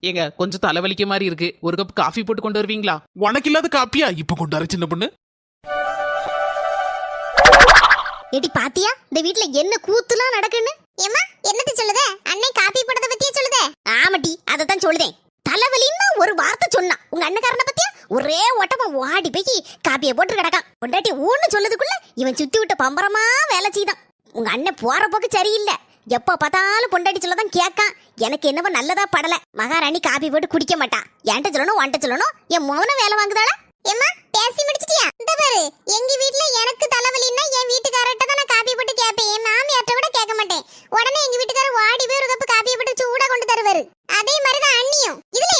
ஏங்க கொஞ்சம் தலைவலிக்க மாதிரி இருக்கு, ஒரு கப் காஃபி போட்டு கொண்டு வருவீங்களா? உனக்கு இல்லாத காப்பியா இப்ப கொண்டு வர சின்ன பொண்ணு. ஏடி பாத்தியா இந்த வீட்ல என்ன கூத்துலாம் நடக்குன்னு? ஏமா என்னது சொல்லுதே? அண்ணே காப்பி போட்டத பத்தியே சொல்லுதே? ஆமாடி அததான் சொல்லுதேன். தலைவலின்னா ஒரு வார்த்தை சொன்னா உங்க அண்ணக்காரனை பத்தியா ஒரே ஓட்டமா ஓடி போய் காப்பியை போட்டு கிடக்கான். பொண்டாட்டி ஊன்னு சொல்லதுக்குள்ள இவன் சுத்தி விட்ட பம்பரமா வேலை செய்தான். உங்க அண்ணன் போற போக்கு சரியில்லை. எப்ப பார்த்தாலும் பொண்டாட்டி சொல்லதான் கேட்கான். எனக்கு என்னவோ நல்லதா படல. மகாராணி காப்பி போட்டு குடிக்க மாட்டான். என்கிட்ட சொல்லணும் உன்கிட்ட சொல்லணும். என் மௌன வேலை வாங்குதாளா? ஏம்மா பேசி முடிச்சிட்டியா? இந்த பாரு எங்க வீட்ல எனக்கு தலைவலின்னா என் வீட்டுக்காரர்ட்ட தான் நான் காப்பி போட்டு கேட்பேன். என் மாமியார்ட்ட கூட கேட்க மாட்டேன். உடனே எங்க வீட்டுக்காரர் வாடி போய் ஒரு கப் காப்பி போட்டு சூடா கொண்டு தருவாரு. அதே மாதிரி தான் அண்ணியும். இதுல